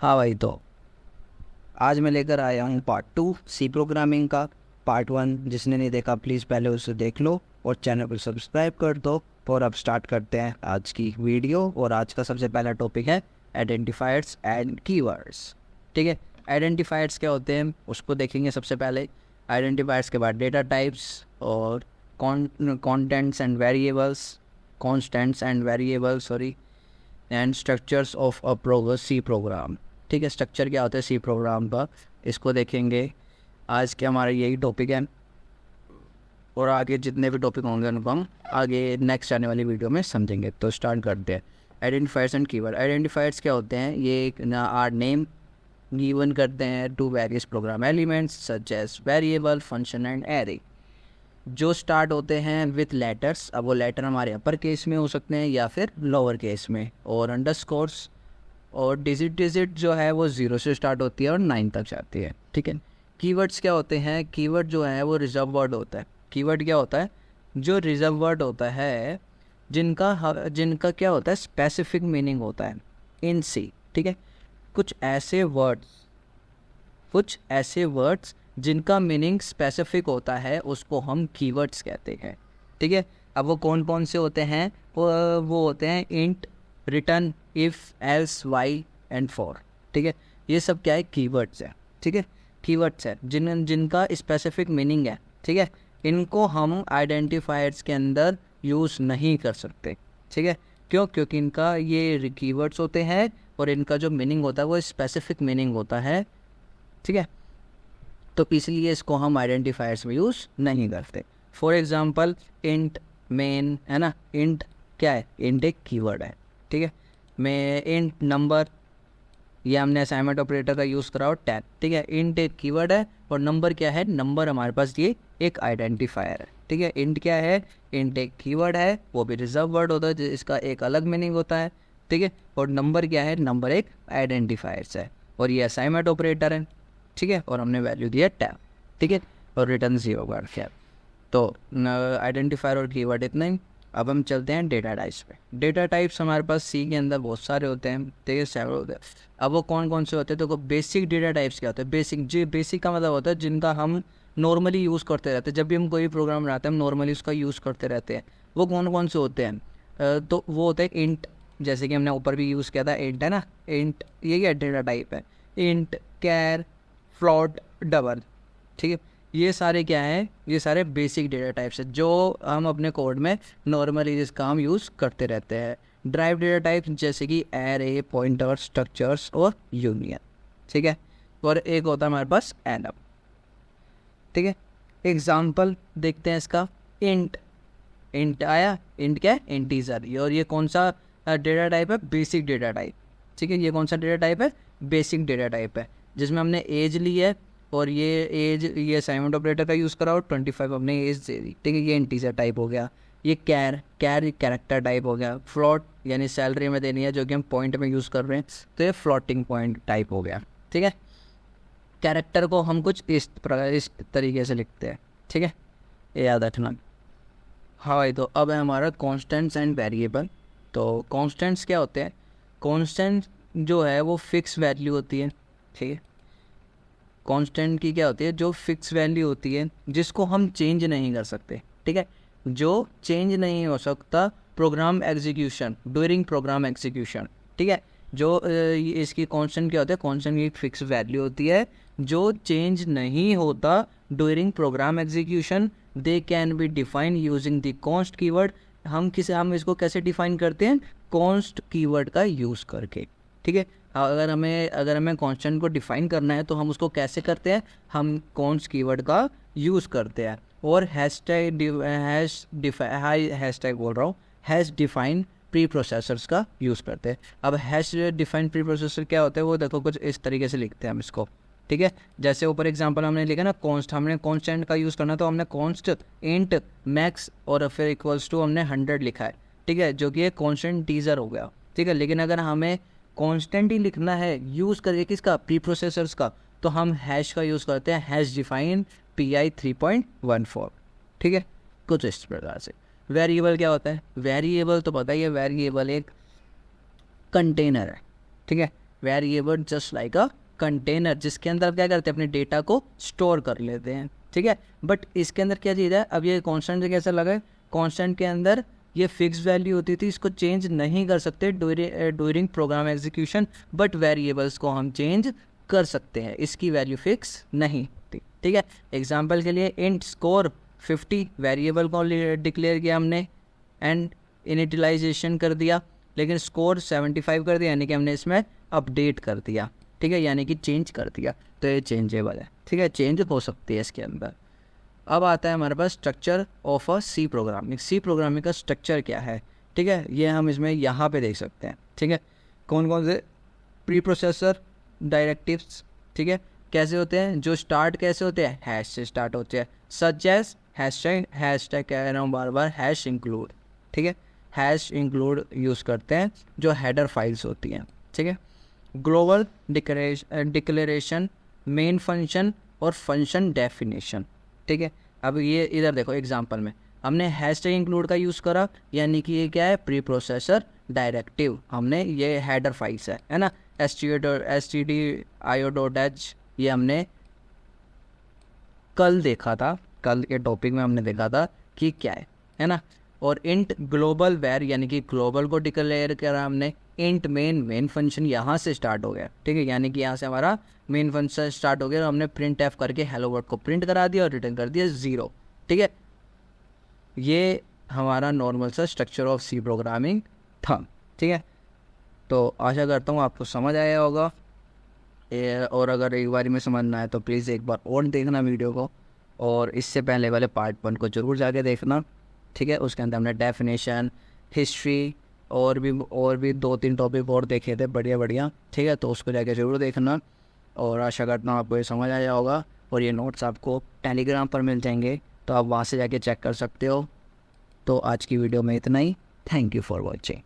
हाँ भाई, तो आज मैं लेकर आया हूँ पार्ट 2 सी प्रोग्रामिंग का। पार्ट 1 जिसने नहीं देखा प्लीज़ पहले उसे देख लो और चैनल को सब्सक्राइब कर दो। और अब स्टार्ट करते हैं आज की वीडियो। और आज का सबसे पहला टॉपिक है आइडेंटिफायर्स एंड कीवर्ड्स। ठीक है, आइडेंटिफायर्स क्या होते हैं उसको देखेंगे सबसे पहले। आइडेंटिफायर्स के बाद डेटा टाइप्स और contents and variables, constants and variables sorry, and structures of a C program. ठीक है, स्ट्रक्चर क्या होता है सी प्रोग्राम का, इसको देखेंगे। आज के हमारा यही टॉपिक है और आगे जितने भी टॉपिक होंगे उनको हम आगे नेक्स्ट आने वाली वीडियो में समझेंगे। तो स्टार्ट करते हैं। Identifiers and keyword. आइडेंटिफायर्स क्या होते हैं, ये एक आर नेम गिवन करते हैं to various program elements such as variable, function and array, जो स्टार्ट होते हैं विथ लेटर्स। अब वो लेटर हमारे अपर केस में हो सकते हैं या फिर लोअर केस में, और अंडरस्कोर्स, और डिजिट जो है वो 0 से स्टार्ट होती है और 9 तक जाती है। ठीक है, कीवर्ड्स क्या होते हैं, कीवर्ड जो है वो रिजर्व वर्ड होता है। कीवर्ड क्या होता है, जो रिजर्व वर्ड होता है, जिनका क्या होता है स्पेसिफिक मीनिंग होता है इन सी। ठीक है, कुछ ऐसे वर्ड्स जिनका मीनिंग स्पेसिफिक होता है उसको हम कीवर्ड्स कहते हैं। ठीक है, अब वो कौन कौन से होते हैं, वो होते हैं int, return, if, else, while and for. ठीक है, ये सब क्या है कीवर्ड्स है। ठीक है, कीवर्ड्स है जिनका स्पेसिफिक मीनिंग है। ठीक है, इनको हम आइडेंटिफायर्स के अंदर यूज़ नहीं कर सकते। ठीक है, क्यों? क्योंकि इनका ये कीवर्ड्स होते हैं और इनका जो मीनिंग होता है वो स्पेसिफिक मीनिंग होता है। ठीक है, तो इसलिए इसको हम आइडेंटिफायर्स में यूज़ नहीं करते। फॉर एग्जांपल इंट, मेन, है ना। इंट क्या है, इंट एक कीवर्ड है। ठीक है, मैं इंट नंबर, ये हमने असाइनमेंट ऑपरेटर का यूज़ करा और 10। ठीक है, इंट एक कीवर्ड है और नंबर क्या है, नंबर हमारे पास ये एक आइडेंटिफायर है। ठीक है, इंट क्या है, इंट एक कीवर्ड है, वो भी रिजर्व वर्ड होता है जिसका एक अलग मीनिंग होता है। ठीक है, और नंबर क्या है, नंबर एक आइडेंटिफायर्स है और ये असाइनमेंट ऑपरेटर है। ठीक है, और हमने वैल्यू दिया 10। ठीक है, और रिटर्न 0 कर दिया। तो आइडेंटिफायर और कीवर्ड इतना ही। अब हम चलते हैं डेटा टाइप्स पे। डेटा टाइप्स हमारे पास सी के अंदर बहुत सारे होते हैं, ठीक है, सेवरल होते हैं। अब वो कौन कौन से होते हैं, तो बेसिक डेटा टाइप्स क्या होते हैं, बेसिक का मतलब होता है जिनका हम नॉर्मली यूज़ करते रहते हैं। जब भी हम कोई प्रोग्राम बनाते हैं हम नॉर्मली उसका यूज़ करते रहते हैं। वो कौन कौन से होते हैं, तो वो होते हैं इंट, जैसे कि हमने ऊपर भी यूज़ किया था इंट, है ना। इंट ये क्या डेटा टाइप है, इंट, कैर, फ्लोट, डबल। ठीक है, ये सारे क्या हैं, ये सारे बेसिक डेटा टाइप्स है जो हम अपने कोड में नॉर्मली जिसका हम यूज़ करते रहते हैं। ड्राइव डेटा टाइप्स जैसे कि एरे, पॉइंटर, स्ट्रक्चर्स और यूनियन। ठीक है, और एक होता है हमारे पास एनअप। ठीक है, एग्जाम्पल देखते हैं इसका। इंट, इंट आया, इंट क्या है, इंटीजर। और ये कौन सा डेटा टाइप है, बेसिक डेटा टाइप। ठीक है, ये कौन सा डेटा टाइप है, बेसिक डेटा टाइप है, जिसमें हमने एज ली है और ये असाइनमेंट ऑपरेटर का यूज़ करा और 25 हमने एज दे दी। ठीक है, ये इंटीजर टाइप हो गया। ये कैरेक्टर टाइप हो गया। फ्लोट यानी सैलरी में देनी है जो कि हम पॉइंट में यूज़ कर रहे हैं, तो ये फ्लोटिंग पॉइंट टाइप हो गया। ठीक है, कैरेक्टर को हम कुछ इस तरीके से लिखते हैं। ठीक है, ये याद रखना। हाँ भाई, तो अब है हमारा कॉन्स्टेंट्स एंड वेरिएबल। तो कॉन्स्टेंट्स क्या होते हैं, कॉन्स्टेंट जो है वो फिक्स वैल्यू होती है। ठीक है, कांस्टेंट की क्या होती है, जो फिक्स वैल्यू होती है जिसको हम चेंज नहीं कर सकते। ठीक है, जो चेंज नहीं हो सकता program execution, during program execution. ठीक है, जो इसकी कांस्टेंट क्या होता है, कांस्टेंट की एक फिक्स वैल्यू होती है जो चेंज नहीं होता during program execution. They can be define using the const keyword. हम इसको कैसे डिफाइन करते हैं, कॉन्स्ट कीवर्ड का यूज़ करके। ठीक है, अगर हमें कांस्टेंट को डिफाइन करना है तो हम उसको कैसे करते हैं, हम कॉन्स्ट कीवर्ड का यूज़ करते हैं। और हैशटैग बोल रहा हूँ, हैश डिफाइन प्री प्रोसेसर्स का यूज़ करते हैं। अब हैश डिफाइन प्री प्रोसेसर क्या होता है, वो देखो कुछ इस तरीके से लिखते हैं हम इसको। ठीक है, जैसे ऊपर एग्जांपल हमने लिखा ना कॉन्स्ट, हमने कॉन्स्टेंट का यूज़ करना तो हमने कॉन्स्ट इंट मैक्स और फिर इक्वल्स टू हमने 100 लिखा है। ठीक है, जो कि एक कॉन्स्टेंट टीजर हो गया। ठीक है, लेकिन अगर हमें कॉन्स्टेंट ही लिखना है यूज़ करके किसका, प्री प्रोसेसर्स का, तो हम हैश का यूज़ करते हैं, हैश डिफाइन PI 3.14। ठीक है, कुछ इस प्रकार से। वेरिएबल क्या होता है, वेरिएबल तो पता ही है, वेरिएबल एक कंटेनर है। ठीक है, variable just like a container, जिसके अंदर क्या करते हैं, अपने डेटा को स्टोर कर लेते हैं, ठीक है। बट इसके अंदर क्या चीज़ है, अब ये कॉन्स्टेंट से कैसा लगा, कॉन्स्टेंट के अंदर ये फिक्स वैल्यू होती थी, इसको चेंज नहीं कर सकते during program execution, but variables को हम चेंज कर सकते हैं, इसकी वैल्यू फिक्स नहीं होती, ठीक है। एग्जांपल के लिए इंट स्कोर 50 वेरिएबल को डिक्लेयर किया हमने एंड इनिटिलाइजेशन कर दिया, लेकिन स्कोर 75 कर दिया, यानी कि हमने इसमें अपडेट कर दिया, ठीक है, यानी कि चेंज कर दिया, तो ये चेंजेबल है, ठीक है, चेंज हो सकती है इसके अंदर। अब आता है हमारे पास structure of a C programming. C programming का स्ट्रक्चर क्या है, ठीक है, ये हम इसमें यहाँ पे देख सकते हैं, ठीक है। कौन कौन से प्री प्रोसेसर डायरेक्टिव्स, ठीक है, कैसे होते हैं, जो स्टार्ट कैसे होते हैं, हैश से स्टार्ट होते हैं, सच एज हैशटैग कह रहा हूँ बार बार, हैश इंक्लूड, ठीक है, हैश इंक्लूड यूज़ करते हैं जो हेडर फाइल्स होती हैं, ठीक है। ग्लोबल डिक्लेरेशन, मेन फंक्शन और फंक्शन डेफिनेशन, ठीक है। अब ये इधर देखो एग्जांपल में हमने हैशटैग इंक्लूड का यूज़ करा, यानी कि ये क्या है, प्री प्रोसेसर डायरेक्टिव, हमने ये हेडर फाइल्स है ना, stdio.h, ये हमने कल देखा था, कल के टॉपिक में हमने देखा था कि क्या है ना। और इंट ग्लोबल वेर, यानी कि ग्लोबल को डिक्लेयर करा हमने, इंट मेन फंक्शन यहाँ से स्टार्ट हो गया, ठीक है, यानी कि यहाँ से हमारा मेन फंक्शन स्टार्ट हो गया, और हमने प्रिंट एफ करके हेलो वर्ड को प्रिंट करा दिया और रिटर्न कर दिया 0, ठीक है। ये हमारा नॉर्मल सा स्ट्रक्चर ऑफ सी प्रोग्रामिंग था, ठीक है। तो आशा करता हूँ आपको समझ आया होगा, और अगर एक बार में समझ ना आए तो प्लीज़ एक बार और देखना वीडियो को, और इससे पहले वाले पार्ट 1 को ज़रूर जाके देखना, ठीक है। उसके अंदर हमने डेफिनेशन, हिस्ट्री और भी 2-3 टॉपिक और देखे थे बढ़िया, ठीक है, तो उसको जाके ज़रूर देखना, और आशा करता हूँ आपको ये समझ आया होगा। और ये नोट्स आपको टेलीग्राम पर मिल जाएंगे, तो आप वहाँ से जाके चेक कर सकते हो। तो आज की वीडियो में इतना ही, थैंक यू फॉर वॉचिंग।